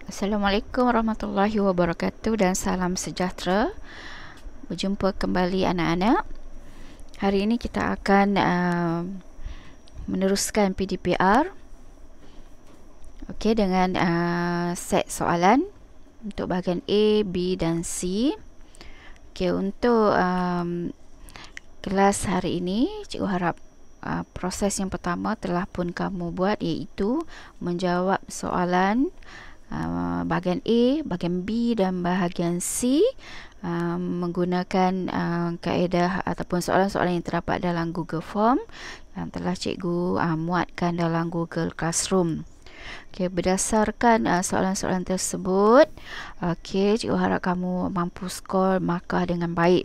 Assalamualaikum warahmatullahi wabarakatuh dan salam sejahtera. Berjumpa kembali anak-anak. Hari ini kita akan meneruskan PDPR. Okey, dengan set soalan untuk bahagian A, B dan C. Okey, untuk kelas hari ini, cikgu harap proses yang pertama telah pun kamu buat, iaitu menjawab soalan bahagian A, bahagian B dan bahagian C menggunakan kaedah ataupun soalan-soalan yang terdapat dalam Google Form yang telah cikgu muatkan dalam Google Classroom. Okay, berdasarkan soalan-soalan tersebut, cikgu harap kamu mampu skor markah dengan baik.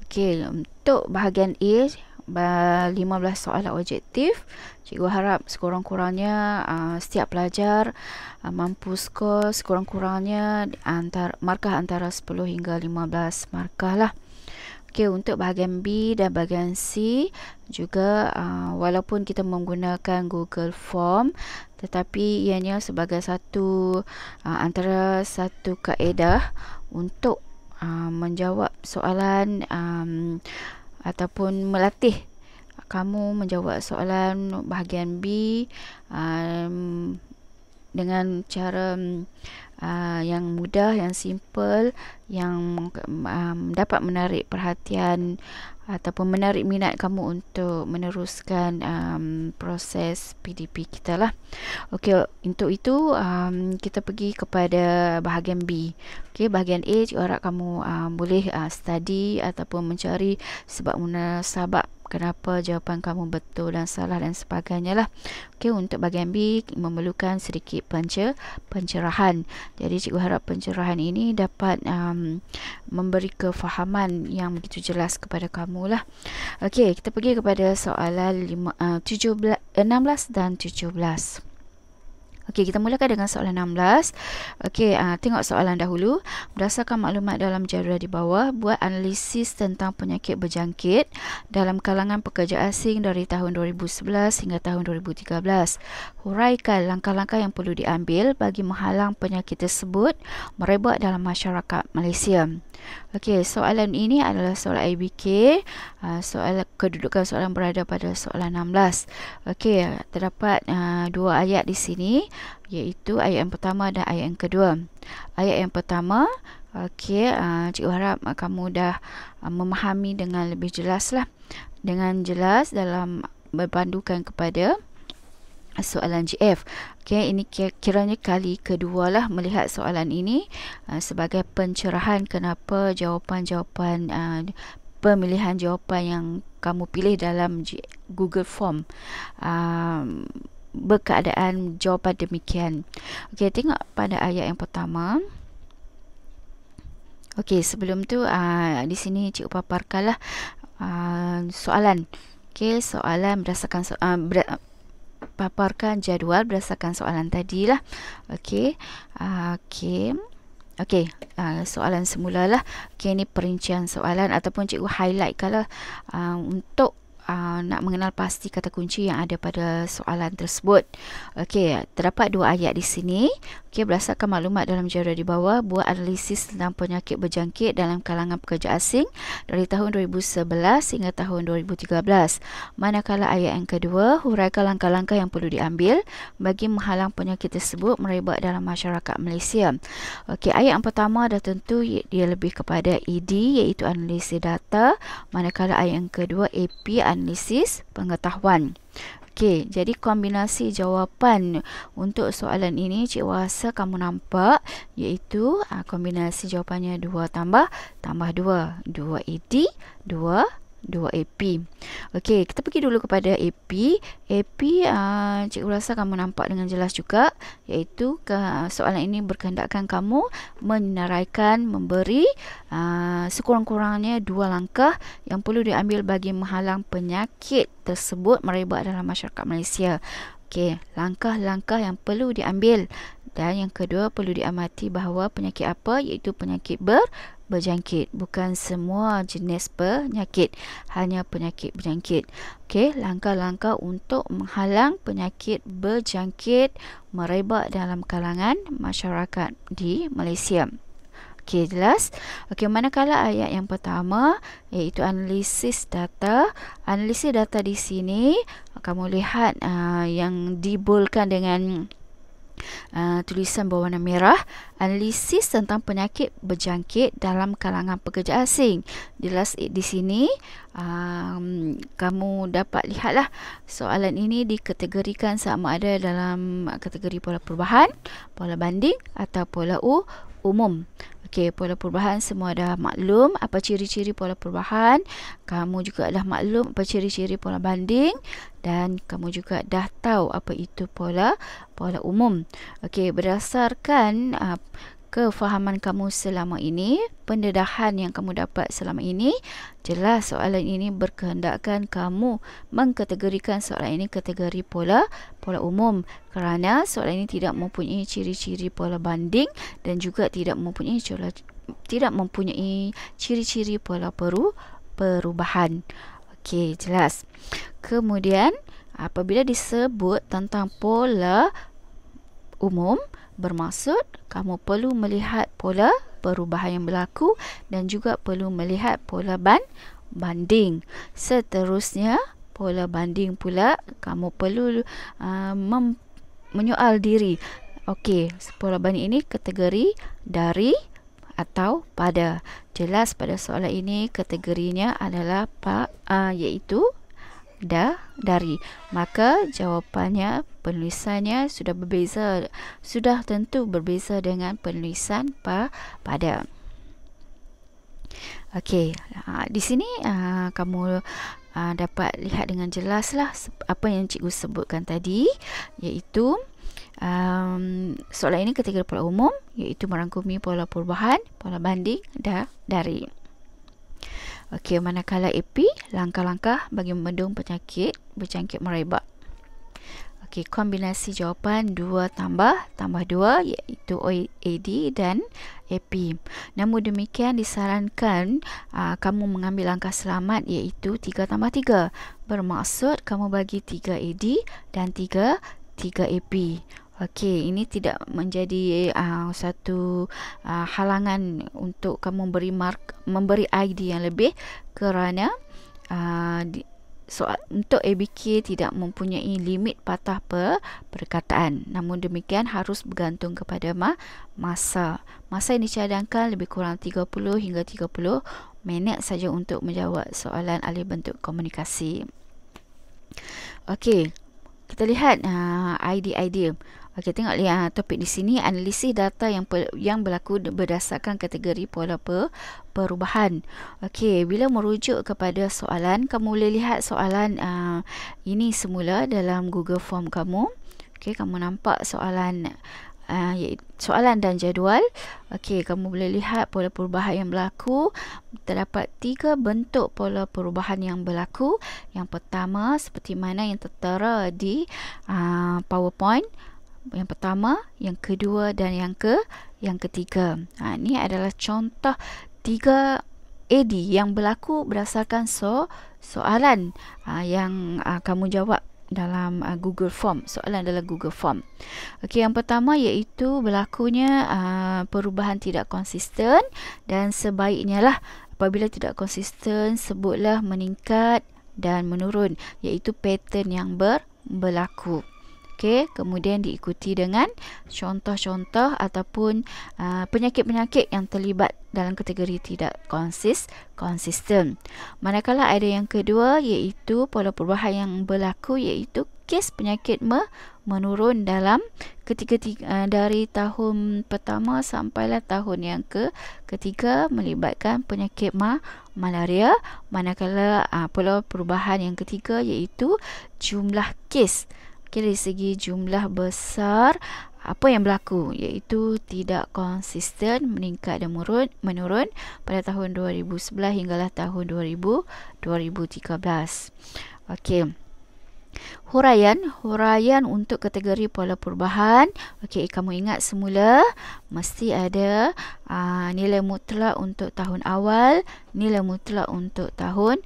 Okay, untuk bahagian A, 15 soalan objektif, cikgu harap sekurang-kurangnya setiap pelajar mampu skor sekurang-kurangnya markah antara 10 hingga 15 markah lah. Okey, untuk bahagian B dan bahagian C juga walaupun kita menggunakan Google Form, tetapi ianya sebagai antara satu kaedah untuk menjawab soalan ataupun melatih kamu menjawab soalan bahagian B dengan cara yang mudah, yang simple, yang dapat menarik perhatian ataupun menarik minat kamu untuk meneruskan proses PDP kita lah. Okey, untuk itu kita pergi kepada bahagian B. Okey, bahagian A, cikgu harap kamu boleh study ataupun mencari sebab munasabab kenapa jawapan kamu betul dan salah dan sebagainya lah. Okey, untuk bahagian B memerlukan sedikit pencerahan. Jadi cikgu harap pencerahan ini dapat memberi kefahaman yang begitu jelas kepada kamu lah. Okey, kita pergi kepada soalan 16 dan 17. Okey, kita mulakan dengan soalan 16. Okey, tengok soalan dahulu. Berdasarkan maklumat dalam jadual di bawah, buat analisis tentang penyakit berjangkit dalam kalangan pekerja asing dari tahun 2011 hingga tahun 2013. Huraikan langkah-langkah yang perlu diambil bagi menghalang penyakit tersebut merebak dalam masyarakat Malaysia. Okey, soalan ini adalah soalan IBK. Soalan kedudukan soalan berada pada soalan 16. Okey, terdapat dua ayat di sini, iaitu ayat yang pertama dan ayat yang kedua. Ayat yang pertama, okey, cikgu harap kamu dah memahami dengan lebih jelas lah. Dengan jelas dalam berpandukan kepada soalan GF. Okey, ini kiranya kali kedua lah melihat soalan ini sebagai pencerahan kenapa jawapan-jawapan pemilihan jawapan yang kamu pilih dalam Google Form berkeadaan jawapan demikian. Okey, tengok pada ayat yang pertama. Okey, sebelum tu di sini cikgu paparkanlah soalan. Okey, soalan berdasarkan paparkan jadual berdasarkan soalan tadi lah. Okey. Okey, soalan semula lah. Okey, ini perincian soalan ataupun cikgu highlight kalau untuk nak mengenal pasti kata kunci yang ada pada soalan tersebut. Okey, terdapat dua ayat di sini. Okey, berdasarkan maklumat dalam jadual di bawah, buat analisis tentang penyakit berjangkit dalam kalangan pekerja asing dari tahun 2011 hingga tahun 2013. Manakala ayat yang kedua, huraikan langkah-langkah yang perlu diambil bagi menghalang penyakit tersebut merebak dalam masyarakat Malaysia. Okey, ayat yang pertama dah tentu dia lebih kepada ED, iaitu analisis data, manakala ayat yang kedua AP, analisis pengetahuan. Okey, jadi kombinasi jawapan untuk soalan ini cikgu rasa kamu nampak, iaitu kombinasi jawapannya 2 tambah 2 AD 2 AP. Okey, kita pergi dulu kepada AP. AP cikgu rasa kamu nampak dengan jelas juga, iaitu soalan ini berkehendakkan kamu menyenaraikan, memberi sekurang-kurangnya 2 langkah yang perlu diambil bagi menghalang penyakit tersebut merebak dalam masyarakat Malaysia. Okey, langkah-langkah yang perlu diambil, dan yang kedua perlu diamati bahawa penyakit apa, iaitu penyakit berjangkit, bukan semua jenis penyakit, hanya penyakit berjangkit. Okey, langkah-langkah untuk menghalang penyakit berjangkit merebak dalam kalangan masyarakat di Malaysia. Okey, jelas? Okey, manakala ayat yang pertama iaitu analisis data. Analisis data di sini kamu lihat yang dibolkan dengan tulisan berwarna merah, analisis tentang penyakit berjangkit dalam kalangan pekerja asing. Jelas di sini kamu dapat lihatlah soalan ini dikategorikan sama ada dalam kategori pola perubahan, pola banding atau pola umum. Okey, pola perubahan semua dah maklum apa ciri-ciri pola perubahan. Kamu juga dah maklum apa ciri-ciri pola banding dan kamu juga dah tahu apa itu pola umum. Okey, berdasarkan kefahaman kamu selama ini, pendedahan yang kamu dapat selama ini, jelas soalan ini berkehendakkan kamu mengkategorikan soalan ini kategori pola umum kerana soalan ini tidak mempunyai ciri-ciri pola banding dan juga tidak mempunyai ciri-ciri pola perubahan. Okey, jelas. Kemudian apabila disebut tentang pola umum, bermaksud kamu perlu melihat pola perubahan yang berlaku dan juga perlu melihat pola banding. Seterusnya, pola banding pula kamu perlu menyoal diri. Okey, pola banding ini kategori dari atau pada. Jelas pada soalan ini kategorinya adalah iaitu dari. Maka jawapannya, penulisannya sudah berbeza, sudah tentu berbeza dengan penulisan pada. Okey, di sini kamu dapat lihat dengan jelaslah apa yang cikgu sebutkan tadi, iaitu soalan ini kategori pola umum, iaitu merangkumi pola perubahan, pola banding dari. Okey, manakala AP, langkah-langkah bagi membendung penyakit berjangkit merebak. Okey, kombinasi jawapan 2 tambah 2 iaitu AD dan AP. Namun demikian disarankan kamu mengambil langkah selamat iaitu 3 tambah 3. Bermaksud kamu bagi 3 AD dan 3 AP. Okey, ini tidak menjadi satu halangan untuk kamu memberi ID yang lebih kerana untuk ABK tidak mempunyai limit patah perkataan. Namun demikian harus bergantung kepada masa. Masa yang dicadangkan lebih kurang 30 hingga 30 minit saja untuk menjawab soalan alih bentuk komunikasi. Okey, kita lihat ID. Okey, tengok lihat topik di sini, analisis data yang berlaku berdasarkan kategori pola perubahan. Okey, bila merujuk kepada soalan, kamu boleh lihat soalan ini semula dalam Google Form kamu. Okey, kamu nampak soalan dan jadual. Okey, kamu boleh lihat pola perubahan yang berlaku. Terdapat 3 bentuk pola perubahan yang berlaku. Yang pertama seperti mana yang tertera di PowerPoint. Yang pertama, yang kedua dan yang ketiga. Ini adalah contoh 3 AD yang berlaku berdasarkan soalan yang kamu jawab dalam Google Form. Soalan adalah Google Form. Okey, yang pertama iaitu berlakunya perubahan tidak konsisten dan sebaiknya lah apabila tidak konsisten sebutlah meningkat dan menurun, iaitu pattern yang berlaku. Okey, kemudian diikuti dengan contoh-contoh ataupun penyakit-penyakit yang terlibat dalam kategori tidak konsisten. Manakala ada yang kedua iaitu pola perubahan yang berlaku iaitu kes penyakit menurun dalam dari tahun pertama sampailah tahun yang ketiga melibatkan penyakit malaria. Manakala pola perubahan yang ketiga iaitu jumlah kes. Okay, dari segi jumlah besar apa yang berlaku iaitu tidak konsisten, meningkat dan menurun pada tahun 2011 hinggalah tahun 2013. Okey. Huraian untuk kategori pola perubahan. Okey, kamu ingat semula mesti ada nilai mutlak untuk tahun awal, nilai mutlak untuk tahun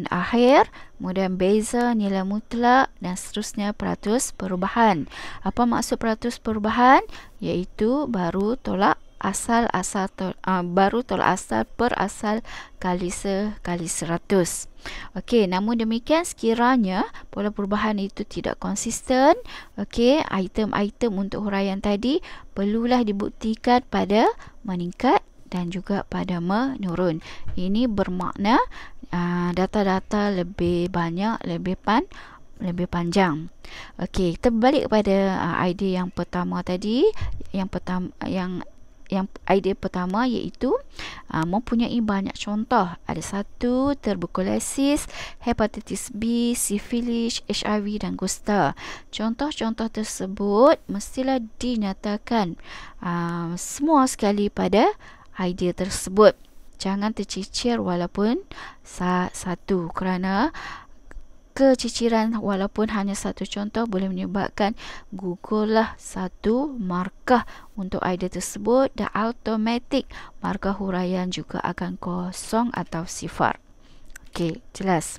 akhir, kemudian beza nilai mutlak dan seterusnya peratus perubahan. Apa maksud peratus perubahan? Iaitu baru tolak asal per asal kali 100. Okey, namun demikian sekiranya pola perubahan itu tidak konsisten, okey, item-item untuk huraian tadi perlulah dibuktikan pada meningkat dan juga pada menurun. Ini bermakna data-data lebih banyak, lebih panjang. Okey, kita balik kepada idea yang pertama tadi. Yang idea pertama iaitu mempunyai banyak contoh. Ada 1, tuberkulosis, hepatitis B, sifilis, HIV dan kusta. Contoh-contoh tersebut mestilah dinyatakan semua sekali pada idea tersebut. Jangan tercicir walaupun satu, kerana keciciran walaupun hanya satu contoh boleh menyebabkan gugurlah satu markah untuk idea tersebut dan automatik markah huraian juga akan kosong atau sifar. Okey, jelas.